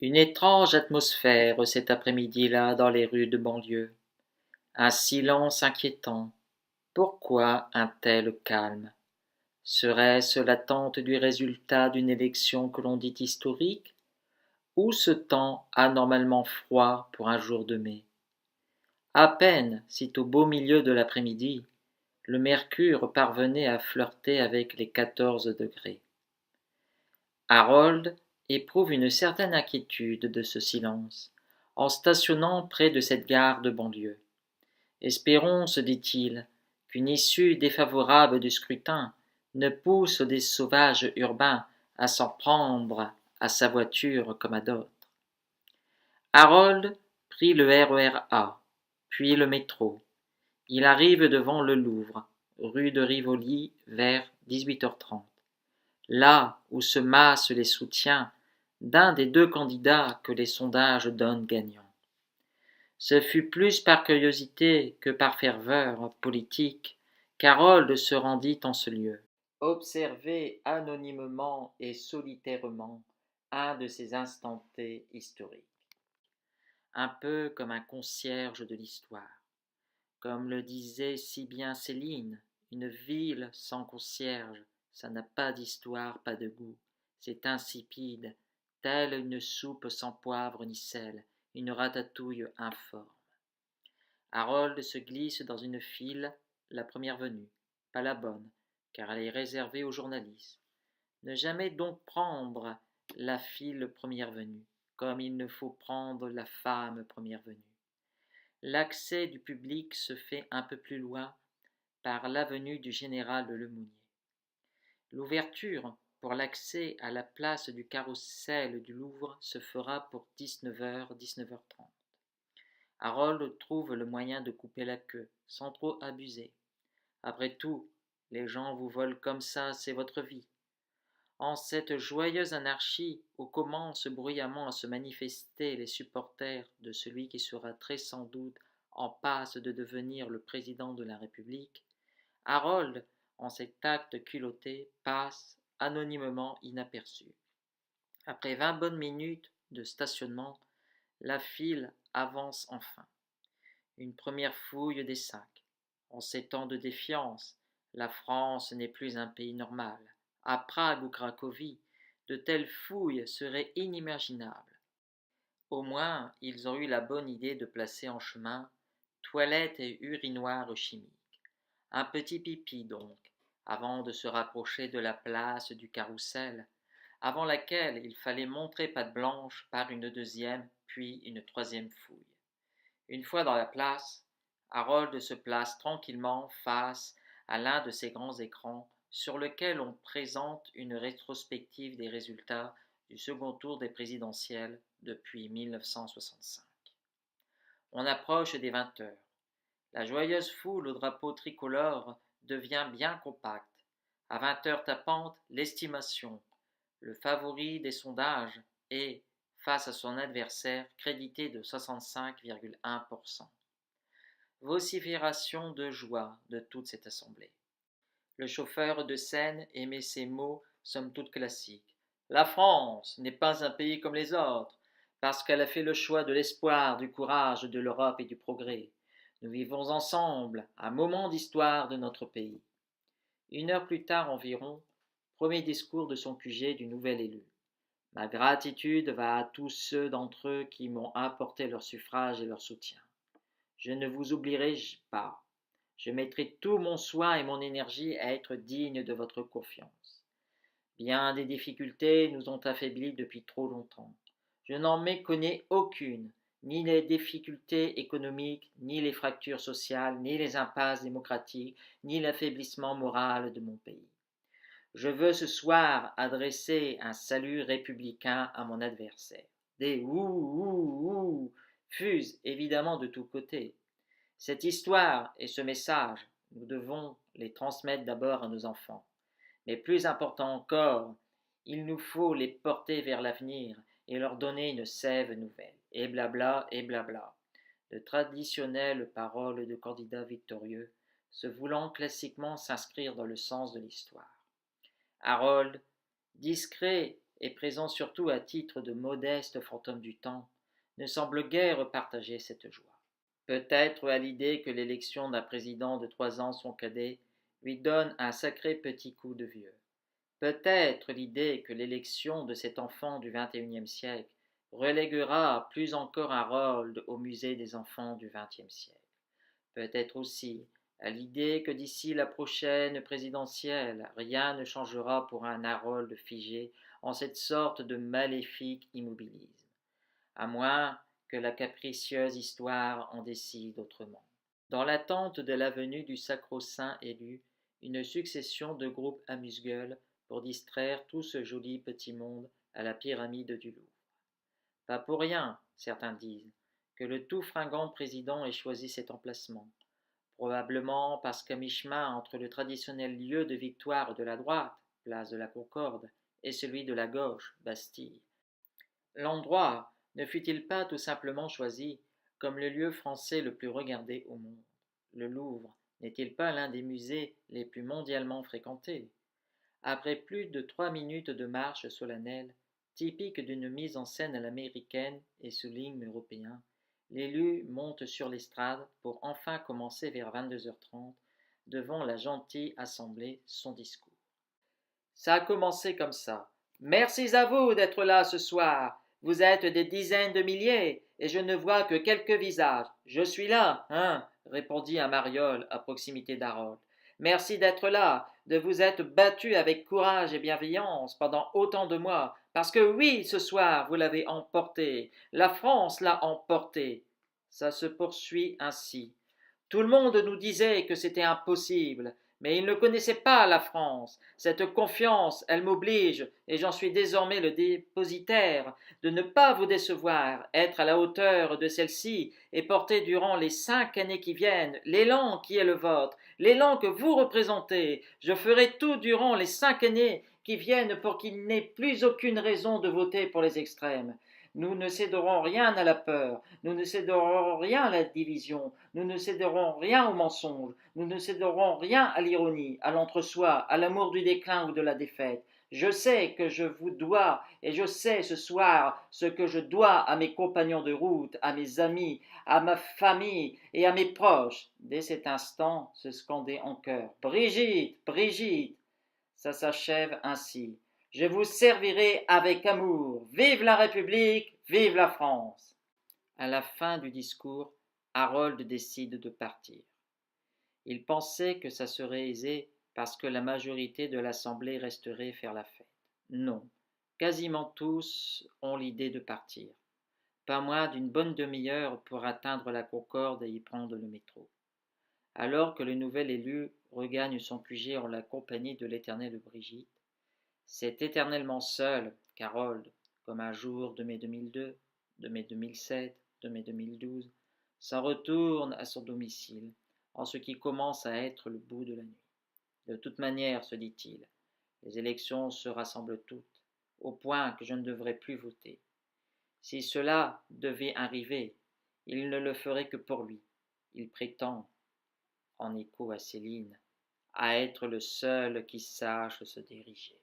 Une étrange atmosphère cet après-midi-là dans les rues de banlieue. Un silence inquiétant. Pourquoi un tel calme? Serait-ce l'attente du résultat d'une élection que l'on dit historique? Ou ce temps anormalement froid pour un jour de mai? À peine, si au beau milieu de l'après-midi, le mercure parvenait à flirter avec les 14 degrés. Harold éprouve une certaine inquiétude de ce silence, en stationnant près de cette gare de banlieue. Espérons, se dit-il, qu'une issue défavorable du scrutin ne pousse des sauvages urbains à s'en prendre à sa voiture comme à d'autres. Harold prit le RER A, puis le métro. Il arrive devant le Louvre, rue de Rivoli, vers 18h30. Là où se massent les soutiens d'un des deux candidats que les sondages donnent gagnants. Ce fut plus par curiosité que par ferveur politique qu'Harold se rendit en ce lieu, observer anonymement et solitairement un de ces instants-T historiques, un peu comme un concierge de l'histoire. Comme le disait si bien Céline, une ville sans concierge, ça n'a pas d'histoire, pas de goût, c'est insipide, telle une soupe sans poivre ni sel, une ratatouille informe. Harold se glisse dans une file, la première venue, pas la bonne, car elle est réservée aux journalistes. Ne jamais donc prendre la file première venue, comme il ne faut prendre la femme première venue. L'accès du public se fait un peu plus loin par l'avenue du Général Lemonnier. L'ouverture pour l'accès à la place du Carrousel du Louvre se fera pour 19h, 19h30. Harold trouve le moyen de couper la queue, sans trop abuser. Après tout, les gens vous volent comme ça, c'est votre vie. En cette joyeuse anarchie où commencent bruyamment à se manifester les supporters de celui qui sera très sans doute en passe de devenir le président de la République, Harold, en cet acte culotté, passe anonymement inaperçu. Après 20 bonnes minutes de stationnement, la file avance enfin. Une première fouille des sacs. En ces temps de défiance, la France n'est plus un pays normal. À Prague ou Cracovie, de telles fouilles seraient inimaginables. Au moins, ils ont eu la bonne idée de placer en chemin toilettes et urinoirs chimiques. Un petit pipi donc, avant de se rapprocher de la place du Carrousel, avant laquelle il fallait montrer patte blanche par une deuxième puis une troisième fouille. Une fois dans la place, Harold se place tranquillement face à l'un de ces grands écrans sur lequel on présente une rétrospective des résultats du second tour des présidentielles depuis 1965. On approche des 20 heures. La joyeuse foule au drapeau tricolore devient bien compacte. À 20 heures tapantes, l'estimation, le favori des sondages, est, face à son adversaire, crédité de 65,1%. Vocifération de joie de toute cette assemblée. Le chauffeur de scène émet ces mots somme toute classiques. La France n'est pas un pays comme les autres, parce qu'elle a fait le choix de l'espoir, du courage, de l'Europe et du progrès. Nous vivons ensemble un moment d'histoire de notre pays. 1 heure plus tard environ, premier discours de son QG du nouvel élu. Ma gratitude va à tous ceux d'entre eux qui m'ont apporté leur suffrage et leur soutien. Je ne vous oublierai pas. Je mettrai tout mon soin et mon énergie à être digne de votre confiance. Bien des difficultés nous ont affaiblis depuis trop longtemps. Je n'en méconnais aucune, ni les difficultés économiques, ni les fractures sociales, ni les impasses démocratiques, ni l'affaiblissement moral de mon pays. Je veux ce soir adresser un salut républicain à mon adversaire. Des ouh fusent évidemment de tous côtés. Cette histoire et ce message, nous devons les transmettre d'abord à nos enfants. Mais plus important encore, il nous faut les porter vers l'avenir et leur donner une sève nouvelle. Et blabla, et blabla. De traditionnelles paroles de candidats victorieux, se voulant classiquement s'inscrire dans le sens de l'histoire. Harold, discret et présent surtout à titre de modeste fantôme du temps, ne semble guère partager cette joie. Peut-être à l'idée que l'élection d'un président de 3 ans son cadet lui donne un sacré petit coup de vieux. Peut-être l'idée que l'élection de cet enfant du XXIe siècle reléguera plus encore un rôle au musée des enfants du XXe siècle. Peut-être aussi à l'idée que d'ici la prochaine présidentielle, rien ne changera pour un Harold figé en cette sorte de maléfique immobilisme, à moins que la capricieuse histoire en décide autrement. Dans l'attente de la venue du sacro-saint élu, une succession de groupes amuse-gueules pour distraire tout ce joli petit monde à la pyramide du Louvre. Pas pour rien, certains disent, que le tout fringant président ait choisi cet emplacement, probablement parce qu'à mi-chemin entre le traditionnel lieu de victoire de la droite, place de la Concorde, et celui de la gauche, Bastille, l'endroit ne fut-il pas tout simplement choisi comme le lieu français le plus regardé au monde? Le Louvre n'est-il pas l'un des musées les plus mondialement fréquentés? Après plus de 3 minutes de marche solennelle, typique d'une mise en scène à l'américaine et sous l'hymne européen, l'élu monte sur l'estrade pour enfin commencer vers 22h30, devant la gentille assemblée, son discours. Ça a commencé comme ça. Merci à vous d'être là ce soir. Vous êtes des dizaines de milliers, et je ne vois que quelques visages. Je suis là, hein, répondit un mariole à proximité d'Harold. Merci d'être là, de vous être battu avec courage et bienveillance pendant autant de mois, parce que oui, ce soir, vous l'avez emporté. La France l'a emporté. Ça se poursuit ainsi. Tout le monde nous disait que c'était impossible, mais ils ne connaissaient pas la France. Cette confiance, elle m'oblige, et j'en suis désormais le dépositaire, de ne pas vous décevoir, être à la hauteur de celle-ci, et porter durant les 5 années qui viennent l'élan qui est le vôtre, l'élan que vous représentez. Je ferai tout durant les 5 années qui viennent pour qu'il n'ait plus aucune raison de voter pour les extrêmes. Nous ne céderons rien à la peur, nous ne céderons rien à la division, nous ne céderons rien au mensonge, nous ne céderons rien à l'ironie, à l'entre-soi, à l'amour du déclin ou de la défaite. Je sais que je vous dois, et je sais ce soir ce que je dois à mes compagnons de route, à mes amis, à ma famille et à mes proches. Dès cet instant se scandait en chœur: Brigitte, Brigitte. Ça s'achève ainsi. Je vous servirai avec amour. Vive la République, vive la France. À la fin du discours, Harold décide de partir. Il pensait que ça serait aisé parce que la majorité de l'Assemblée resterait faire la fête. Non, quasiment tous ont l'idée de partir. Pas moins d'une bonne demi-heure pour atteindre la Concorde et y prendre le métro. Alors que le nouvel élu regagne son QG en la compagnie de l'éternelle Brigitte, c'est éternellement seul qu'Harold, comme un jour de mai 2002, de mai 2007, de mai 2012, s'en retourne à son domicile, en ce qui commence à être le bout de la nuit. De toute manière, se dit-il, les élections se rassemblent toutes, au point que je ne devrais plus voter. Si cela devait arriver, il ne le ferait que pour lui. Il prétend, en écho à Céline, à être le seul qui sache se diriger.